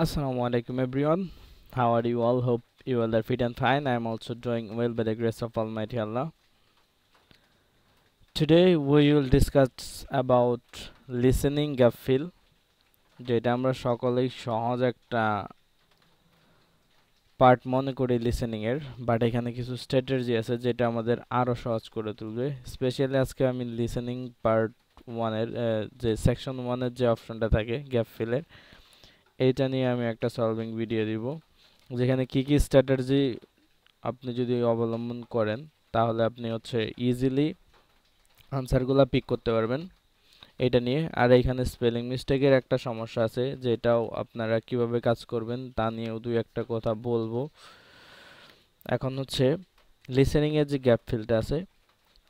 Assalamu alaikum everyone. How are you all? Hope you all are fit and fine. I am also doing well by the grace of Almighty Allah. Today we will discuss about listening gap fill, যেটা আমরা সকলেই সহজ একটা part মনে করি listening এর, but এখানে কিছু স্ট্র্যাটেজি আছে যেটা আমাদের আরো সহজ করে তুলবে। স্পেশালি আজকে আমি লিসেনিং পার্ট 1 এর যে সেকশন 1 এর যে অপশনটা থাকে গ্যাপ ফিলের, এইটা নিয়ে আমি একটা সলভিং ভিডিও দিব, যেখানে কি কি স্ট্র্যাটেজি আপনি যদি অবলম্বন করেন তাহলে আপনি ইজিলি আনসারগুলো পিক করতে পারবেন এটা নিয়ে। আর এইখানে স্পেলিং মিস্টেকের একটা সমস্যা আছে, যেটাও আপনারা কিভাবে কাজ করবেন তা নিয়েও দুই একটা কথা বলবো। এখন লিসেনিং এর যে গ্যাপ ফিলটা আছে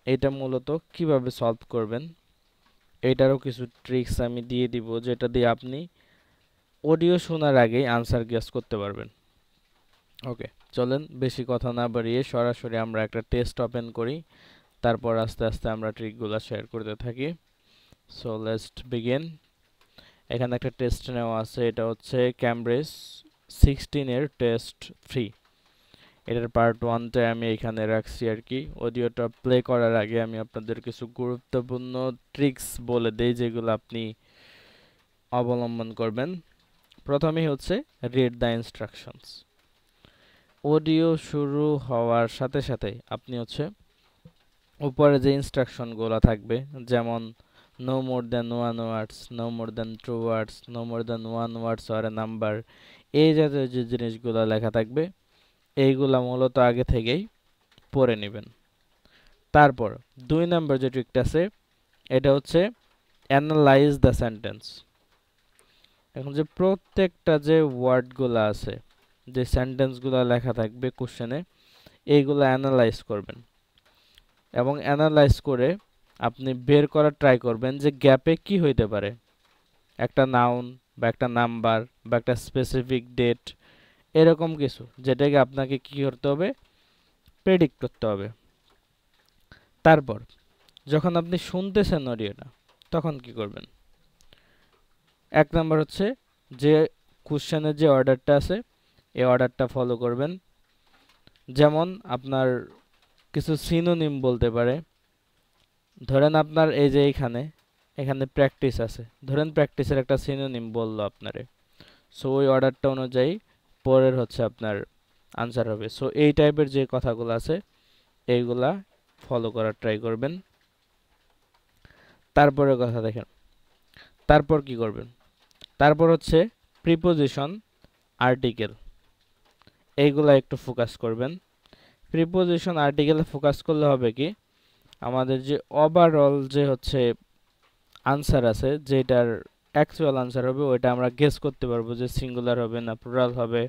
এটা মূলত কিভাবে সলভ করবেন এটারও কিছু ট্রিক্স আমি দিয়ে দিব, যেটা দিয়ে আপনি অডিও শোনার আগেই আনসার গেস করতে পারবেন। ওকে, চলেন বেশি কথা না বাড়িয়ে সরাসরি আমরা একটা টেস্ট ওপেন করি, তারপর আস্তে আস্তে আমরা ট্রিকগুলো শেয়ার করতে থাকি। So let's begin. এখানে একটা টেস্ট নেওয়া আছে, এটা ক্যামব্রিজ 16 এর টেস্ট 3। এটার পার্ট 1টা আমি এখানে রাখছি আর কি। অডিওটা প্লে করার আগে আমি আপনাদের কিছু গুরুত্বপূর্ণ ট্রিক্স বলে দেই যেগুলো আপনি অবলম্বন করবেন। প্রথমেই রিড দ্য ইনস্ট্রাকশনস। অডিও শুরু হওয়ার সাথে সাথে আপনি উপরে যে ইনস্ট্রাকশনগুলো থাকবে, যেমন no more than one words, no more than two words, no more than one words or a number, এই জাতীয় যে জিনিসগুলো লেখা থাকবে এইগুলা মূলত আগে থেকেই পড়ে নেবেন। তারপর 2 নাম্বার যে ট্রিকটা আছে এটা অ্যানালাইজ দ্য সেন্টেন্স। এখন যে প্রত্যেকটা যে ওয়ার্ডগুলো আছে, যে সেন্টেন্সগুলো লেখা থাকবে কোশ্চেনে, এইগুলো অ্যানালাইজ করবেন এবং অ্যানালাইজ করে আপনি বের করার ট্রাই করবেন যে গ্যাপে কি হইতে পারে। একটা নাউন বা একটা নাম্বার বা একটা স্পেসিফিক ডেট, এরকম কিছু যেটাকে আপনাকে কি করতে হবে, প্রেডিক্ট করতে হবে। তারপর যখন আপনি শুনতেছেন অডিওটা তখন কি করবেন? এক নাম্বার যে কোশ্চেনের যে অর্ডারটা আছে এই অর্ডারটা ফলো করবেন। যেমন আপনার কিছু সিনোনিম বলতে পারে। ধরেন আপনার এই যে এখানে প্র্যাকটিস আছে, ধরেন প্র্যাকটিসের একটা সিনোনিম বললো আপনারে, সো ওই অর্ডারটা অনুযায়ী পরের আপনার আনসার হবে। সো এই টাইপের যে কথাগুলো আছে এইগুলা ফলো করার ট্রাই করবেন। তারপরে কথা দেখেন, তারপর কি করবেন? তারপর প্রিপোজিশন, আর্টিকেল, এইগুলা একটু ফোকাস করবেন। প্রিপোজিশন আর্টিকেলে ফোকাস করলে হবে কি, আমাদের যে ওভারঅল যে আনসার আছে, যেটার অ্যাকচুয়াল আনসার হবে ওইটা আমরা গেস করতে পারবো যে সিঙ্গুলার হবে না প্লুরাল হবে,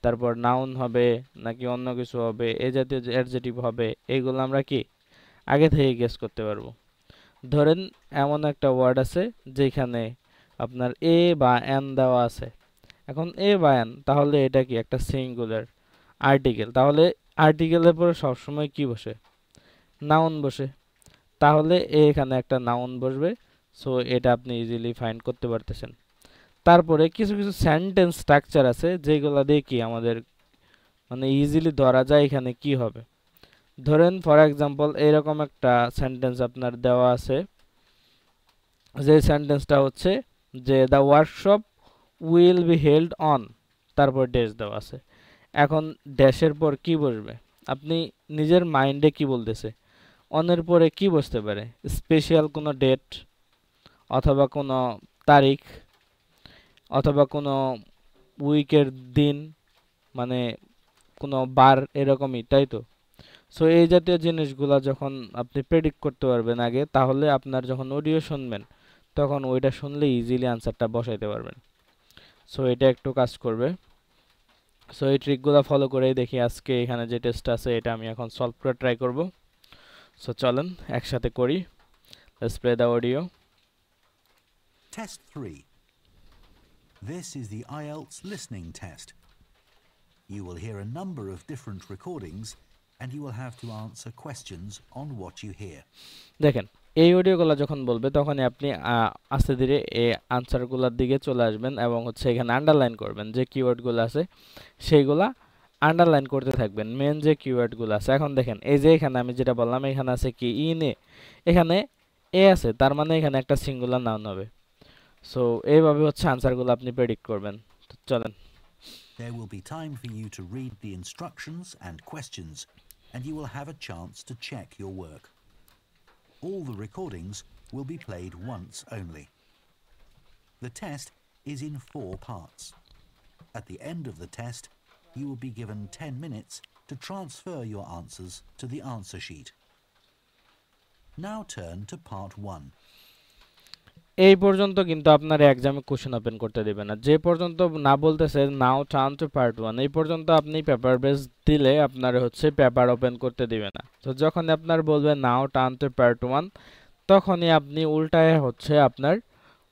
তারপর নাউন হবে নাকি অন্য কিছু হবে, এই জাতীয় যে অ্যাডজেক্টিভ হবে, এইগুলো আমরা কি আগে থেকে গেস করতে পারবো। ধরেন এমন একটা ওয়ার্ড আছে যেখানে আপনার এ বা এন দেওয়া আছে। এখন এ বা এন, তাহলে এটা কি একটা সিঙ্গুলার আর্টিকেল, তাহলে আর্টিকেলের পরে সবসময় কি বসে? নাউন বসে। তাহলে এখানে একটা নাউন বসবে। সো এটা আপনি ইজিলি ফাইন্ড করতে পারতেছেন। তারপরে কিছু কিছু সেন্টেন্স স্ট্রাকচার আছে যেগুলো দিয়ে কি আমাদের ইজিলি ধরা যায় এখানে কি হবে। ধরেন ফর এক্সাম্পল এরকম একটা সেন্টেন্স আপনার দেওয়া আছে, যে সেন্টেন্সটা যে the workshop will be held on, তারপর ড্যাশ দেওয়া আছে। এখন ড্যাশের পর কি বসবে? আপনি নিজের মাইন্ডে কি বলতেছে, অনের পরে কি বসতে পারে? স্পেশাল কোনো ডেট, অথবা কোনো তারিখ, অথবা কোনো উইকের দিন, মানে কোনো বার, এরকমই, তাই তো? সো এই জাতীয় জিনিসগুলো যখন আপনি প্রেডিক্ট করতে পারবেন আগে, তাহলে আপনার যখন অডিও শুনবেন তখন ওইটা শুনলে ইজিলি আনসারটা বসাইতে পারবেন। সো এটা একটু কাজ করবে। সো এই ট্রিকগুলো ফলো করেই দেখি আজকে এখানে যে টেস্ট আছে এটা আমি এখন সলভ করে ট্রাই করব। সো চলেন একসাথে করি। Let's play the audio. Test 3. This is the IELTS listening test. You will hear a number of different recordings and you will have to answer questions on what you hear. দেখেন এই অডিওগুলো যখন বলবে তখনই আপনি আস্তে ধীরে এই আনসারগুলোর দিকে চলে আসবেন এবং হচ্ছে এখানে আন্ডারলাইন করবেন যে কিওয়ার্ডগুলো আছে সেইগুলা আন্ডারলাইন করতে থাকবেন মেন যে কিওয়ার্ডগুলো আছে। এখন দেখেন এই যে এখানে আমি যেটা বললাম এখানে আছে কি ইন এ, এখানে এ আছে তার মানে এখানে একটা সিঙ্গুলার নাউন হবে। সো এইভাবে হচ্ছে আনসারগুলো আপনি প্রেডিক্ট করবেন। তো চলেন। There will be time for you to read the instructions and questions, and you will have a chance to check your work. All the recordings will be played once only. The test is in 4 parts. At the end of the test, you will be given 10 minutes to transfer your answers to the answer sheet. Now turn to part 1. এই পর্যন্ত কিন্তু আপনার এক্সামে question open করতে দিবে না। যে পর্যন্ত না বলতেছে নাও টার্ন টু পার্ট 1 এই পর্যন্ত আপনি পেপার বেস দিলে আপনার হচ্ছে পেপার ওপেন করতে দিবে না। তো যখন আপনার বলবে নাও টার্ন টু পার্ট 1 তখনই আপনি উল্টায় হচ্ছে আপনার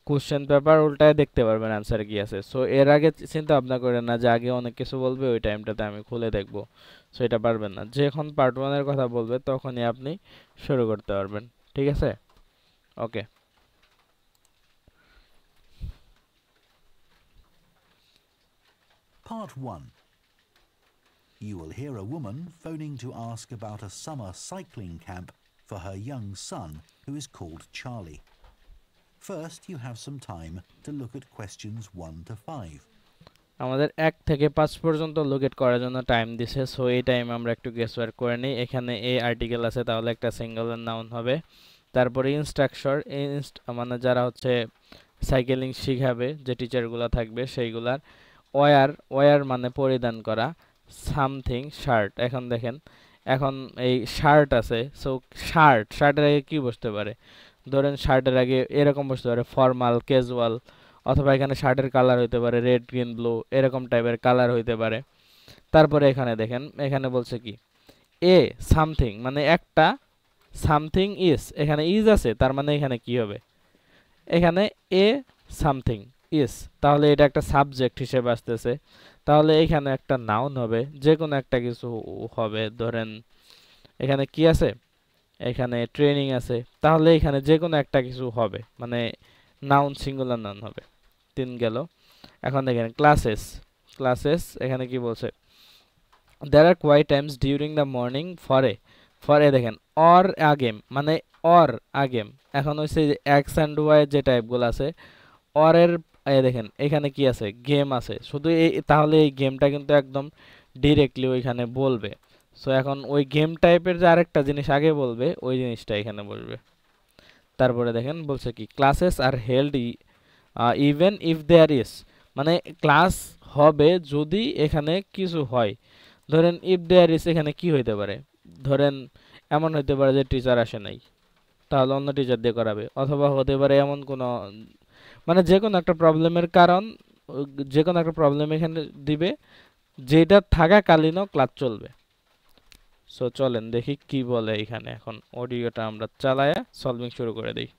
কোশ্চেন পেপার উল্টায় দেখতে পারবেন অ্যানসার কি আছে। সো এর আগে চিন্তা ভাবনা করেন না যে আগে অনেক কিছু বলবে ওই টাইমটাতে আমি খুলে দেখব, সো এটা পারবেন না। যখন পার্ট 1 এর কথা বলবে তখনই আপনি শুরু করতে পারবেন। ঠিক আছে, ওকে। Part 1. You will hear a woman phoning to ask about a summer cycling camp for her young son, who is called Charlie. First, you have some time to look at questions 1 to 5. আমাদের 1 থেকে 5 পর্যন্ত locate করার জন্য time দিছে। So এই time আমরা একটু guess work করে নিই। এখানে এই আর্টিকেল আছে তাহলে একটা সিঙ্গুলার নাউন হবে। তারপরে ইনস্ট্রাকশন মানে যারা হচ্ছে সাইকেলিং শিখাবে যে টিচারগুলো থাকবে সেইগুলার। ওয়ার মানে পরিধান করা। Something shirt. এখন দেখেন এখন এই শার্ট আছে, সো শার্টের আগে কি বসতে পারে? ধরেন শার্টের আগে এরকম বসতে পারে ফর্মাল ক্যাজুয়াল, অথবা এখানে শার্টের কালার হইতে পারে রেড গ্রিন ব্লু এরকম টাইপের কালার হইতে পারে। তারপরে এখানে দেখেন এখানে বলছে কি এ সামথিং মানে একটা, সামথিং ইজ এখানে ইজ আছে তার মানে এখানে কি হবে? এখানে এ সামথিং ইজ, তাহলে এটা একটা সাবজেক্ট হিসেবে আসতেছে। তাহলে এখানে একটা নাউন হবে, যে কোনো একটা কিছু হবে। ধরেন এখানে কি আছে? এখানে ট্রেনিং আছে, তাহলে এখানে যে কোনো একটা কিছু হবে, মানে নাউন সিঙ্গুলার নাউন হবে। 3 গেল। এখন দেখেন ক্লাসেস এখানে কি বলছে? there are quiet times during the morning for a দেখেন অর আগেম মানে অর আগেম। এখন হচ্ছে যে এক্স এন্ড ওয়াই যে টাইপগুলো আছে অর এর দেখেন এখানে কি আছে? গেম আছে। শুধু এই তাহলে এই গেমটা কিন্তু একদম ডিরেক্টলি ওইখানে বলবে। সো এখন ওই গেম টাইপের যে আরেকটা জিনিস আগে বলবে ওই জিনিসটা এখানে বলবে। তারপরে দেখেন বলছে কি classes are held even if there is মানে ক্লাস হবে যদি এখানে কিছু হয়। ধরেন ইফ দেয়ার ইজ এখানে কি হইতে পারে? ধরেন এমন হইতে পারে যে টিচার আসে নাই, তাহলে অন্য টিচার দিয়ে করাবে। অথবা হতে পারে এমন কোনো মানে যে কোনো একটা প্রবলেমের কারণ, যে কোনো একটা প্রবলেম এখানে দিবে যেটা থাকাকালীনও ক্লাস চলবে। সো চলেন দেখি কি বলে এখানে। এখন অডিওটা আমরা চালায়া সলভিং শুরু করে দিই।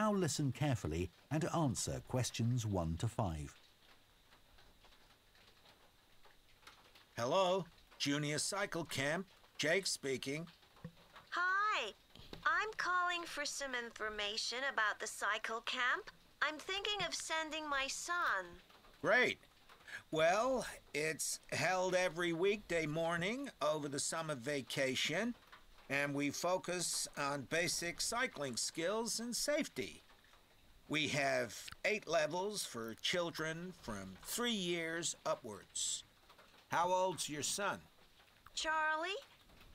Now listen carefully and answer questions 1 to 5. Hello, Junior Cycle Camp. Jake speaking. Hi, I'm calling for some information about the cycle camp. I'm thinking of sending my son. Great. Well, it's held every weekday morning over the summer vacation, and we focus on basic cycling skills and safety. We have 8 levels for children from 3 years upwards. How old's your son? Charlie?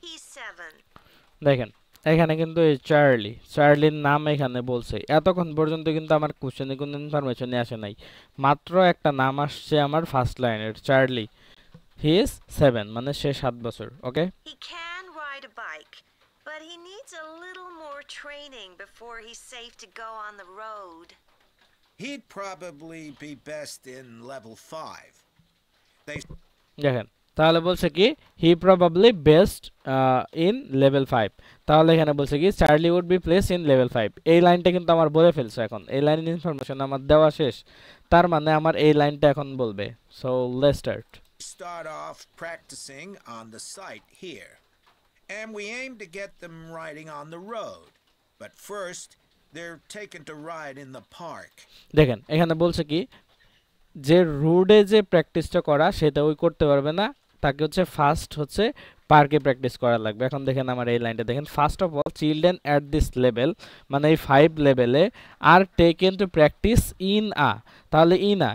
He's 7. দেখেন এখানে কিন্তু এই চার্লির নাম এখানে বলছে। এতক্ষণ পর্যন্ত কিন্তু আমার কোশ্চেনে কোনো ইনফরমেশনই আসে নাই, মাত্র একটা নাম আসছে আমার ফার্স্ট লাইনের চার্লি। হি ইজ 7 মানে সে 7 বছর। ওকে, He can ride a bike, but he needs a little more training before he's safe to go on the road. He'd probably be best in level 5. They দেখেন তাহলে বলছে কি he probably best in level 5 তাহলে এখানে বলছে কি Charlie would be place in level 5 এই লাইনটা কিন্তু আমার বলে ফেলছে এখন এই লাইনের ইনফরমেশন আমার দেওয়া শেষ তার মানে আমার এই লাইনটা এখন বলবে so let's start Start off practicing on the site here. And we aim to get them riding on the road. But first, they're taken to ride in the park. দেখেন এখানে বলছে কি যে রোডে যে প্র্যাকটিসটা করা সেটা ওই করতে পারবে না তাকে হচ্ছে ফার্স্ট হচ্ছে পার্কে প্র্যাকটিস করা লাগবে এখন দেখেন আমার এই লাইনটা দেখেন first of all children at this level মানে এই 5 লেভেলে are taken to practice in তাহলে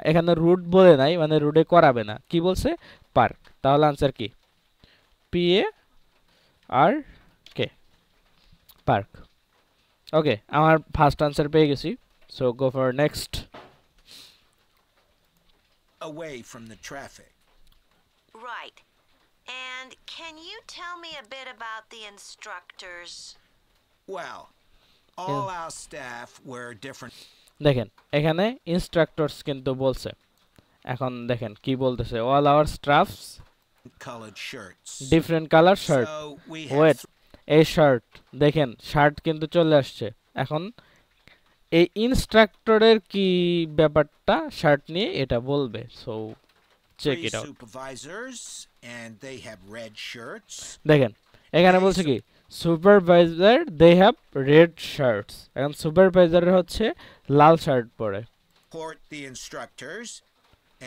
এখানে রুট বলে নাই মানে রুডে করাবে না কি বলছে পার্ক তাহলে আনসার কি P A R K park ওকে আমার ফার্স্ট আনসার পেয়ে গেছি so go for next Away from the traffic. Right. And can you tell me a bit about the instructors? Well, all our staff wear different দেখেন এখানে instructors কিন্তু বলছে এখন দেখেন কি বলতেছে all our staffs colored shirts. Different colour shirt So we wait have এই shirt দেখেন শার্ট কিন্তু চলে আসছে এখন এই ইনস্ট্রাক্টরের কি ব্যাপারটা শার্ট নিয়ে এটা বলবে so check three it out supervisors, and they have red shirts. দেখেন এখানে বলছে কি supervisor they have red shirts এখন সুপারভাইজারের হচ্ছে লাল শার্ট পরে Support the instructors,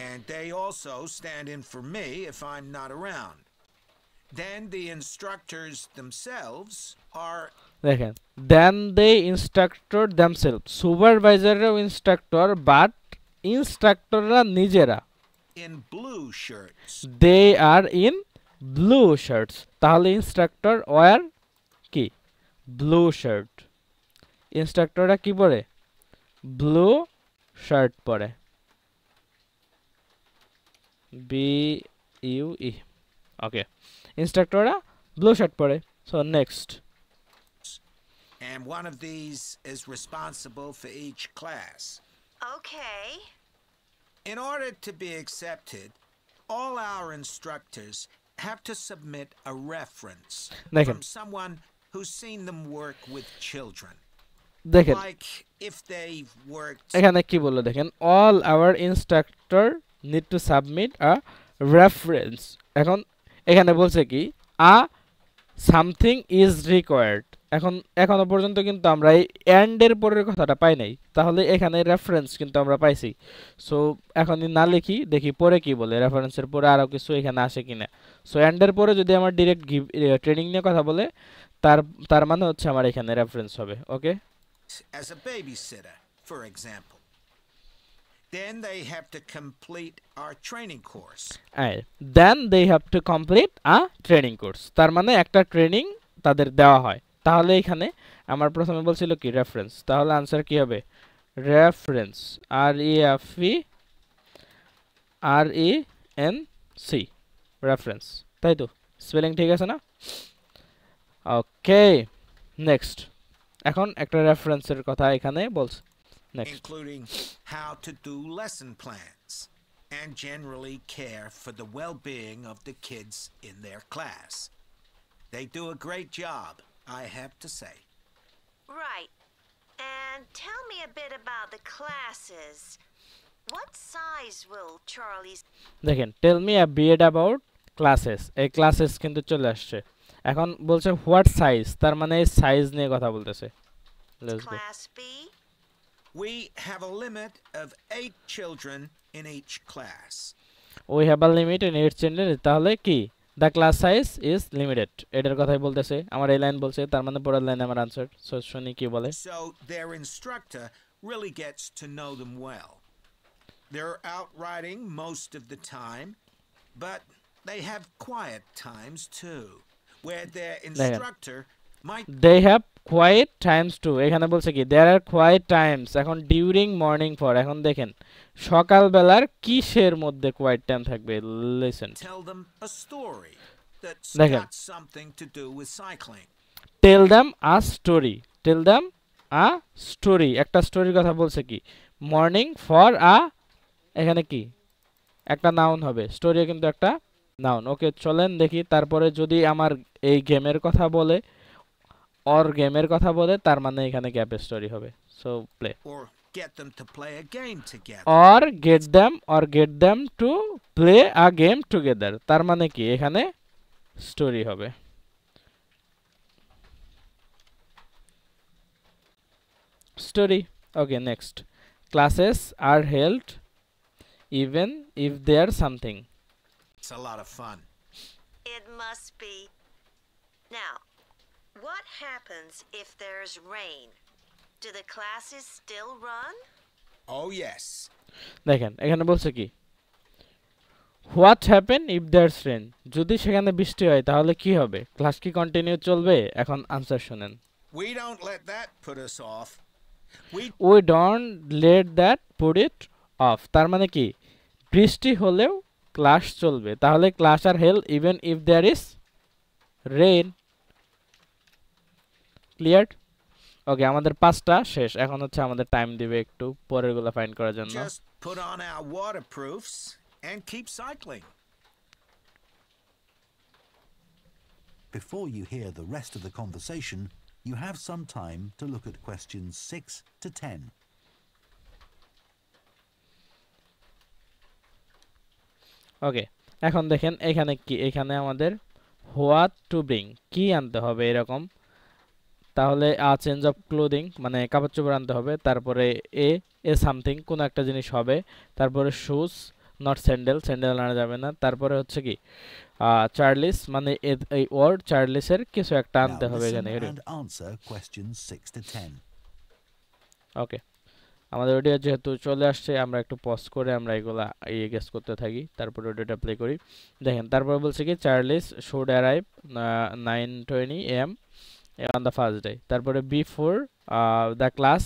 and they also stand in for me if I'm not around. Then the instructors themselves are দেখেন দেন দে ইনস্ট্রাক্টর দ্যামসেলফ সুপারভাইজাররাও ইনস্ট্রাক্টর বাট ইনস্ট্রাক্টররা নিজেরা in blue shirts. They are in blue shirts তাহলে instructor wear কি blue shirt ইনস্ট্রাক্টররা কি পরে blue shirt পরে বি ইউ ই ওকে ইনস্ট্রাক্টররা ব্লু শার্ট পরে so next And one of these is responsible for each class. Okay. In order to be accepted, all our instructors have to submit a reference দেখেন from someone who's seen them work with children. দেখেন Like if they've worked এখানে কি বললো দেখেন all our instructor need to submit a reference এখন এখানে বলছে কি সামথিং ইজ রিকোয়ার্ড এখন এখনো পর্যন্ত কিন্তু আমরা এই এন্ড এর পরের কথাটা পাই নাই তাহলে এখানে রেফারেন্স কিন্তু আমরা পাইছি সো এখন না লিখি দেখি পরে কি বলে রেফারেন্সের পরে আরো কিছু এখানে আসে কিনা সো এন্ড এর পরে যদি আমার ডাইরেক্ট ট্রেনিং নিয়ে কথা বলে তার তার মানে হচ্ছে আমার এখানে রেফারেন্স হবে ওকে as a babysitter, for example. Then they have to complete our training course. Then they have to complete a training course তার মানে একটা ট্রেনিং তাদের দেওয়া হয় তাহলে এখানে আমার প্রথমে বলছিল কি রেফারেন্স তাহলে আনসার কি হবে রেফারেন্স REFERENC রেফারেন্স তাই তো স্পেলিং ঠিক আছে না ওকে নেক্সট এখন একটা রেফারেন্সের কথা এখানে বলছে next including how to do lesson plans and generally care for the well-being of the kids in their class. They do a great job, I have to say. Right. And tell me a bit about the classes. What size will Charlie's দেখেন tell me a bit about classes এই classes কিন্তু চলে আসছে এখন বলছে what size তার মানে size নিয়ে কথা বলতেছে let's go class be? We have a limit of 8 children in each class. We have a limit in 8 children তাহলে কি the class size is limited এটার কথাই বলতেছে আমার এই লাইন বলছে তার মানে পরের লাইন আমার আনসার সো শুনি কি বলে So their instructor really gets to know them well. They're out riding most of the time, but they have quiet times too, where their instructor might they have quiet times to এখানে বলছে কি there are quiet times এখন during morning for এখন দেখেন সকালবেলার কিসের মধ্যে quiet time থাকবে listen tell them a story that's দেখেন। got something to do with cycling. Tell them a story একটা স্টোরির কথা বলছে কি মর্নিং ফর আ এখানে কি একটা নাউন হবে স্টোরিও কিন্তু একটা নাউন। ওকে, চলেন দেখি। তারপরে যদি আমার এই গেমের কথা বলে, অর গেমের কথা বলে, তার মানে এখানে গ্যাপ স্টোরি হবে। So play. Or get them to play a game together. Or get them to play a game together, তার মানে কি এখানে স্টোরি হবে। Story. Okay, next. Classes are held even if there something. It's a lot of fun. It must be. Now, what happens if there's rain? Do the classes still run? Oh, yes. দেখেন এখানে বলছে কি, what happen if there's rain, যদি সেখানে বৃষ্টি হয় তাহলে কি হবে? ক্লাস কি কন্টিনিউ চলবে? এখন আনসার শুনেন। We don't let that put us off. We don't let that put it off, তার মানে কি বৃষ্টি হলেও ক্লাস চলবে। তাহলে ক্লাস আর held even if there is rain. Clear? Okay, আমাদের পাঁচটা শেষ। এখন হচ্ছে আমাদের টাইম দিবে একটু পরেরগুলো ফাইন্ড করার জন্য। Just put on our waterproofs and keep cycling. Before you hear the rest of the conversation, you have some time to look at questions 6 to 10. ওকে, এখন দেখেন এখানে কি, এখানে আমাদের হোয়াট টু ব্রিং, কি আনতে হবে এরকম। তাহলে চেঞ্জ অফ ক্লোদিং মানে কাপড় চোপড় আনতে হবে। তারপরে এ সামথিং কোনো একটা জিনিস হবে। তারপরে শুজ নট স্যান্ডেল, স্যান্ডেল আনা যাবে না। তারপরে হচ্ছে কি চার্লিস মানে এই ওয়ার্ড চার্লিসের কিছু একটা আনতে Now হবে listen এখানে। and answer questions 6 to 10. ওকে, আমাদের অডিও যেহেতু চলে আসছে, আমরা একটু পজ করে আমরা এগুলা গেস করতে থাকি, তারপর অডিওটা প্লে করি। দেখেন তারপর বলছে কি Charlie's should arrive 9:20 AM on the first day. তারপরে বিফোর দ্য ক্লাস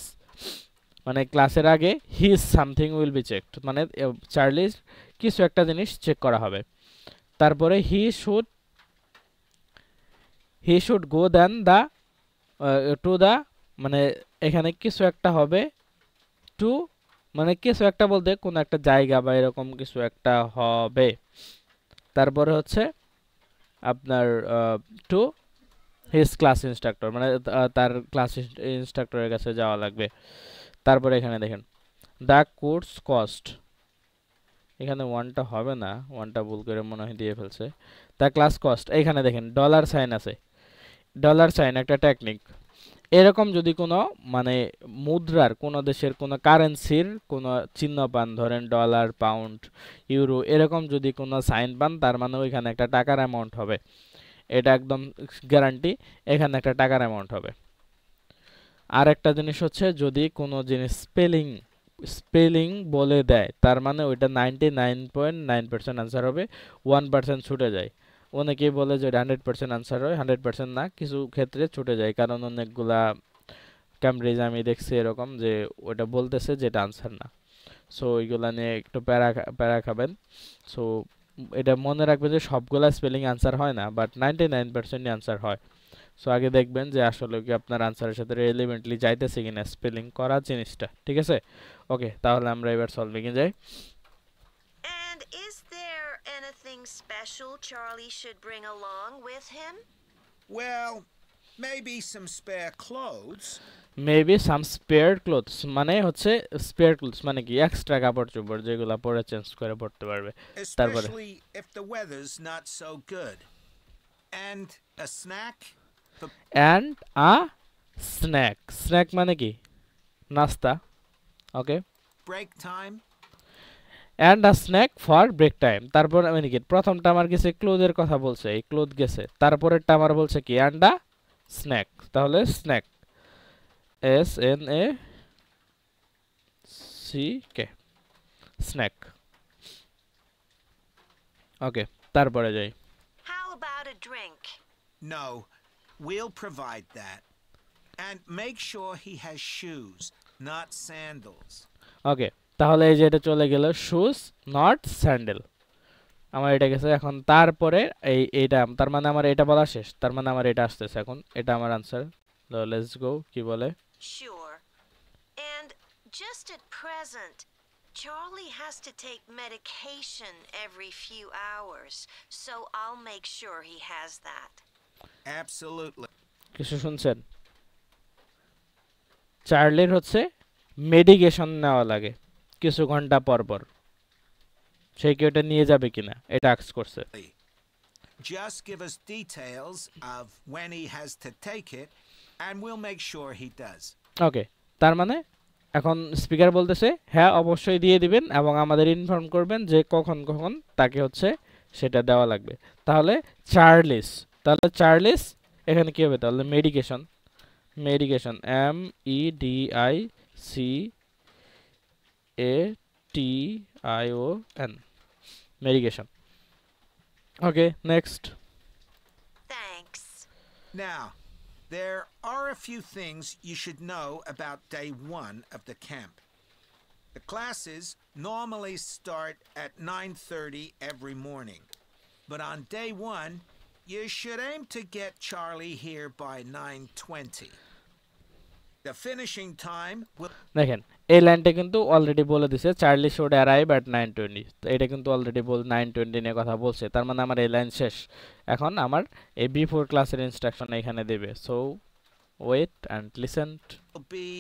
মানে ক্লাসের আগে his something will be checked, মানে চার্লিস কিছু একটা জিনিস চেক করা হবে। তারপরে he should go then the to the, মানে এখানে কিছু একটা হবে টু, মানে কিছু একটা বলতে কোন একটা জায়গা বা এরকম কিছু একটা হবে। তারপরে হচ্ছে আপনার টু হিজ ক্লাস ইনস্ট্রাক্টর, মানে তার ক্লাস ইনস্ট্রাক্টরের কাছে যাওয়া লাগবে। তারপরে এখানে দেখেন দ্য কোর্স কস্ট, এখানে ওয়ানটা হবে না, ওয়ানটা ভুল করে মনে হয় দিয়ে ফেলছে। দ্য ক্লাস কস্ট, এখানে দেখেন ডলার সাইন আছে, ডলার সাইন একটা টেকনিক। এরকম যদি কোনো মানে মুদ্রার কোনো দেশের কোনো কারেন্সির কোনো চিহ্ন পান, ধরেন ডলার, পাউন্ড, ইউরো, এরকম যদি কোনো সাইন পান, তার মানে ওইখানে একটা টাকার অ্যামাউন্ট হবে। এটা একদম গ্যারান্টি, এখানে একটা টাকার অ্যামাউন্ট হবে। আর একটা জিনিস হচ্ছে যদি কোনো জিনিস স্পেলিং বলে দেয়, তার মানে ওইটা 99.9% আনসার হবে, 1% ছুটে যায়। অনেকেই বলে যে 100% আনসার হয়, 100% না, কিছু ক্ষেত্রে ছুটে যায়, কারণ অনেকগুলা ক্যামব্রিজ আমি দেখছি এরকম যে ওটা বলতেছে যেটা আনসার না। সো ওইগুলা নিয়ে একটু প্যারা খাবেন। সো এটা মনে রাখবেন যে সবগুলা স্পেলিং আনসার হয় না, বাট 99% আনসার হয়। সো আগে দেখবেন যে আসলে কি আপনার আনসারের সাথে রিলেভেন্টলি যাইতেছে কিনা স্পেলিং করা জিনিসটা, ঠিক আছে? ওকে, তাহলে আমরা এবার সলভিং এ যাই। And is there anything special Charlie should bring along with him? Well, maybe some spare clothes. Maybe some spare clothes, মানে হচ্ছে স্পেয়ার ক্লোথস মানে কি এক্সট্রা কাপড় চোপড় যেগুলো পরে চেঞ্জ করে পড়তে পারবে। তারপরে Especially if the weather's not so good. And a snack. And a snack, snack মানে কি নাস্তা। Okay, Break time. And a snack for break time. তারপর মানে কি প্রথমটা আমার গেছে ক্লোথের কথা বলছে, এই ক্লোথ গেছে। তারপরেরটা আমার বলছে কি অ্যান্ড আ স্ন্যাক, তাহলে স্ন্যাক SNACK স্ন্যাক। ওকে, তারপরে যাই। How about a drink? No, we'll provide that. And make sure he has shoes, not sandals. ওকে, তাহলে এই যে এটা চলে গেল শুজ নট স্যান্ডেল, আমার এটা গেছে। এখন তারপরে এইটা, তার মানে আমার এটা বলা শেষ, তার মানে আমার এটা আসতেছে এখন, এটা আমার আনসার। লেটস গো, কি বলে? Sure. And just at present, Charlie has to take medication every few hours, so I'll make sure he has that. Absolutely. কিছু শুনছেন? চার্লির হচ্ছে মেডিকেশন নেওয়া লাগে কিছু ঘন্টা পর পর। সে কি ওটা নিয়ে যাবে কিনা এটা আস্ক করছে। Just give us details of when he has to take it, and we'll make sure he does. ওকে, তার মানে এখন স্পিকার বলতেছে হ্যাঁ অবশ্যই দিয়ে দিবেন এবং আমাদের ইনফর্ম করবেন যে কখন কখন তাকে হচ্ছে সেটা দেওয়া লাগবে। তাহলে চার্লিস, তাহলে চার্লিস এখানে কি হবে? তাহলে medication, medication MEDICATION, medication. Okay, next. Thanks. Now, there are a few things you should know about day 1 of the camp. The classes normally start at 9:30 every morning. But on day 1, you should aim to get Charlie here by 9:20. The finishing time will দেখেন এই লাইনটা কিন্তু already বলে দিছে Charlie should arrive এট 9:20। তো এটা কিন্তু already 9:20 নিয়ে কথা বলছে, তার মানে আমার এই লাইন শেষ। এখন আমার এই বিফোর ক্লাসের ইনস্ট্রাকশন এখানে দেবে। So wait and listen. be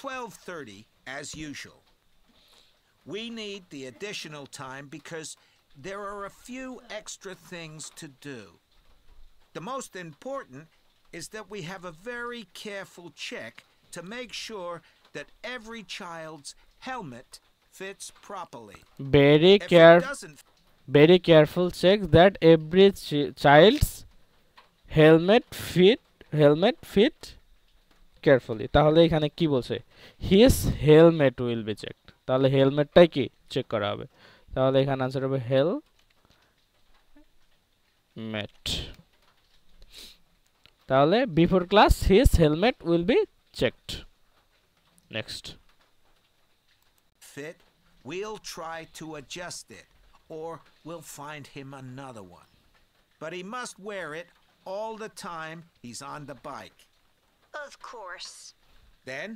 12:30 as usual. We need the additional time because there are a few extra things to do. The most important is that we have a very careful check to make sure that every child's helmet fits properly. Very If it doesn't, very careful check that every child's helmet fit carefully. তাহলে এখানে কি বলছে? His helmet will be checked. তাহলে হেলমেটটাই কি check করা হবে। তাহলে এখানে आंसर হবে helmet। তাহলে before class his helmet will be checked. Next. fit, we'll try to adjust it, or we'll find him another one. But he must wear it all the time he's on the bike. Of course. Then,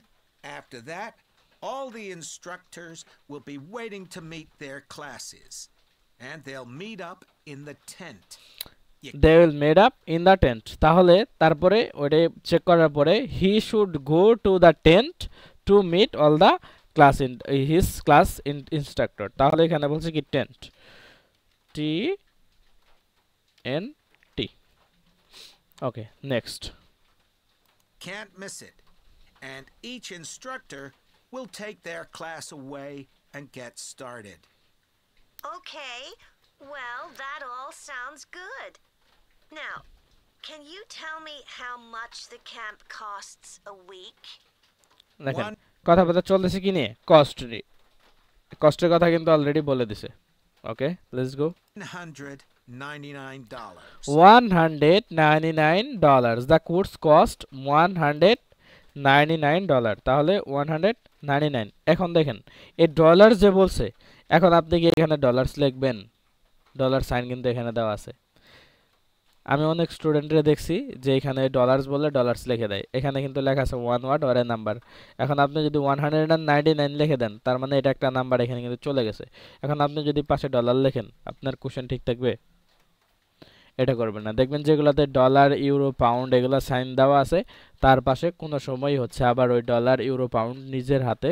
after that, all the instructors will be waiting to meet their classes, and they'll meet up in the tent. They will meet up in the tent. তাহলে তারপরে ওটা check করার পরে he should go to the tent to meet all the class in his class instructor. তাহলে এখানে বলছে কি tent, TNT. Okay, next. Can't miss it. And each instructor will take their class away and get started. Okay. Well, that all sounds good. Now, can you tell me how much the camp costs a week? দেখেন One- কথা বলতে চলতেছে কি নিয়ে? Cost নিয়ে। কস্টের কথা কিন্তু already বলে দিছে। ওকে, let's go. $199. $199. The course cost $199. তাহলে 199। এখন দেখেন এই ডলার যে বলছে, এখন আপনি কি এখানে ডলার্স লিখবেন? ডলার সাইন কিন্তু এখানে দেওয়া আছে। আমি অনেক স্টুডেন্টরে দেখছি যে এখানে ডলার্স বলে ডলার্স লিখে দেয়, এখানে কিন্তু লেখা আছে one word or a number. এখন আপনি যদি 199 লিখে দেন তার মানে এটা একটা নাম্বার এখানে কিন্তু চলে গেছে। এখন আপনি যদি পাশে ডলার লেখেন আপনার কোশ্চেন ঠিক থাকবে? এটা করবেন না। দেখবেন যেগুলোতে ডলার, ইউরো, পাউন্ড এগুলো সাইন দেওয়া আছে তার পাশে কোনো সময় হচ্ছে আবার ওই ডলার, ইউরো, পাউন্ড নিজের হাতে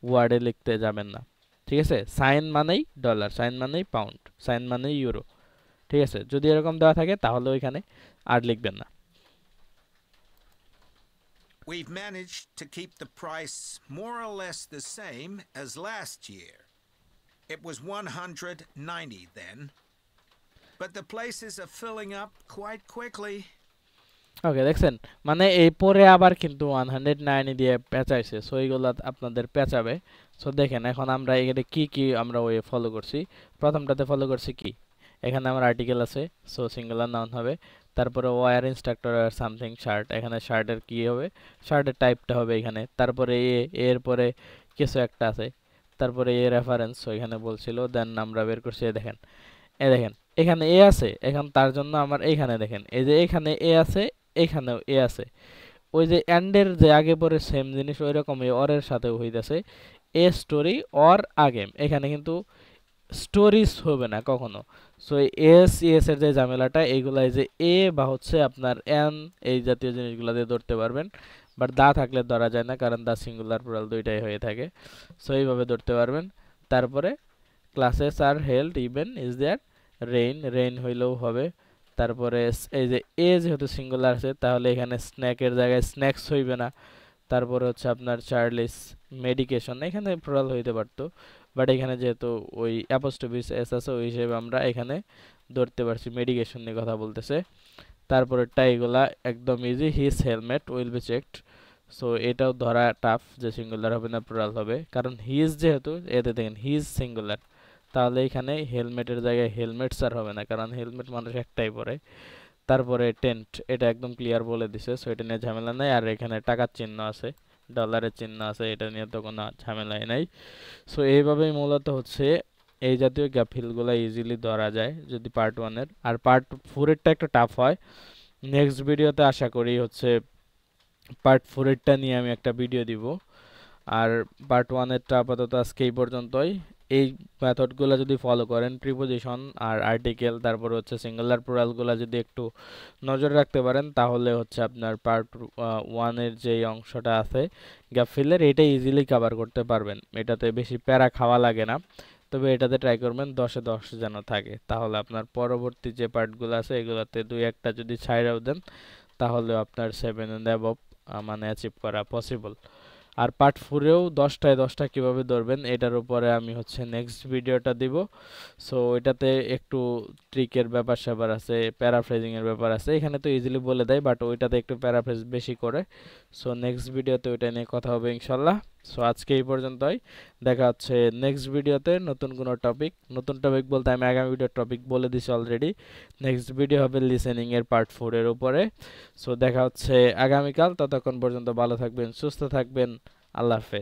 ওয়ার্ডে লিখতে যাবেন না। ঠিক আছে? সাইন মানেই ডলার, সাইন মানেই পাউন্ড, সাইন মানেই ইউরো। ঠিক আছে? যদি এরকম দেওয়া থাকে তাহলে ওইখানে আর লিখবেন না। We've managed to keep the price more or less the same as last year. It was $190 then, but the places are filling up quite quickly. ওকে, দেখছেন মানে এই পরে আবার কিন্তু 190 দিয়ে পেঁচাইছে। সো এইগুলো আপনাদের পেঁচাবে। সো দেখেন এখন আমরা এখানে কি কি আমরা ওই ফলো করছি। প্রথমটাতে ফলো করছি কি, এখানে আমার আর্টিকেল আছে, সো সিঙ্গুলার নাউন হবে। তারপরে ওয়ার ইনস্ট্রাক্টর আর সামথিং শার্ট, এখানে শার্টের কি হবে, শার্টের টাইপটা হবে এখানে। তারপরে এর পরে কিছু একটা আছে, তারপরে এ রেফারেন্স এখানে বলছিল, দেন আমরা বের করছি। দেখেন দেখেন এখানে এ আছে, এখন তার জন্য আমার এইখানে দেখেন এই যে এখানে এ আছে, এখানেও এ আছে। ওই যে এন্ডের যে আগে পরে সেম জিনিস ওই রকমই অরের সাথে হইতাছে। A story or a game, এখানে কিন্তু স্টোরিজ হবে না কখনো। সো এস এস এর যে ঝামেলাটা এইগুলা এই যে এ বা হচ্ছে আপনার এন এই জাতীয় জিনিসগুলো দিয়ে ধরতে পারবেন, বাট দা থাকলে ধরা যায় না কারণ দা সিঙ্গুলার প্লুরাল দুইটাই হয়ে থাকে। সো এইভাবে ধরতে পারবেন। তারপরে classes are held even is there rain, rain হইলেও হবে। তারপরে এই যে এ যেহেতু সিঙ্গুলার আছে তাহলে এখানে স্ন্যাকের জায়গায় স্ন্যাক্স হইবে না। তারপরে হচ্ছে আপনার চার্লিস মেডিকেশন, এখানে প্লুরাল হইতে পারতো, বাট এখানে যেহেতু ওই অ্যাপোস্ট্রফিস এস আছে ওই হিসেবে আমরা এখানে ধরতে পারছি মেডিকেশন নিয়ে কথা বলতেছে। তারপরেরটা এগুলা একদম easy, his helmet will be checked. So এটাও ধরা টাফ যে সিঙ্গুলার হবে না প্লুরাল হবে, কারণ হিজ যেহেতু এতে দেখেন হিজ সিঙ্গুলার, তাহলে এখানে হেলমেটের জায়গায় হেলমেটস আর হবে না, কারণ হেলমেট মানুষ একটাই পরে। তারপরে টেন্ট, এটা একদম ক্লিয়ার বলে দিছে, সো এটা নিয়ে ঝামেলা নাই। আর এখানে টাকার চিহ্ন আছে, ডলারের চিহ্ন আছে, এটা নিয়ে তো কোনো ঝামেলাই নাই। সো এইভাবেই মূলত হচ্ছে এই জাতীয় গ্যাপ ফিলগুলো ইজিলি ধরা যায় যদি পার্ট 1-এর। আর পার্ট 4-এরটা একটু টাফ হয়। নেক্সট ভিডিওতে আশা করি হচ্ছে পার্ট 4-এরটা নিয়ে আমি একটা ভিডিও দিব। আর পার্ট 1-এরটা আপাতত আজকে এই পর্যন্তই। এই মেথডগুলো যদি ফলো করেন, প্রিপোজিশন আর আর্টিকেল, তারপর হচ্ছে সিঙ্গুলার প্লুরালগুলো যদি একটু নজর রাখতে পারেন, তাহলে হচ্ছে আপনার পার্ট 1-এর যেই অংশটা আছে গ্যাপ ফিলের, এটা ইজিলি কভার করতে পারবেন। এটাতে বেশি প্যারা খাওয়া লাগে না, তবে এটাতে ট্রাই করবেন 10-এ 10 যেন থাকে, তাহলে আপনার পরবর্তী যে পার্টগুলো আছে এগুলোতে 2-1টা যদি ছাইড়াও দেন তাহলে আপনার 7 এন্ড অ্যাবভ মানে অ্যাচিভ করা পসিবল। আর পার্ট 4-এও 10টায় 10টা কীভাবে ধরবেন এটার উপরে আমি হচ্ছে নেক্সট ভিডিওটা দিব। সো এটাতে একটু ট্রিকের ব্যাপার স্যাপার আছে, প্যারাফ্রেজিংয়ের ব্যাপার আছে, এখানে তো ইজিলি বলে দেয় বাট ওইটাতে একটু প্যারাফ্রেজ বেশি করে। সো নেক্সট ভিডিওতে ওইটা নিয়ে কথা হবে ইনশাল্লাহ। সো আজকে এই পর্যন্তই, দেখা হচ্ছে নেক্সট ভিডিওতে নতুন কোনো টপিক। নতুন টপিক বলতে আমি আগামী ভিডিওর টপিক বলে দিছি অলরেডি। নেক্সট ভিডিও হবে লিসেনিংয়ের পার্ট 4-এর উপরে। সো দেখা হচ্ছে আগামীকাল, ততক্ষণ পর্যন্ত ভালো থাকবেন, সুস্থ থাকবেন, আল্লাহ হাফেজ।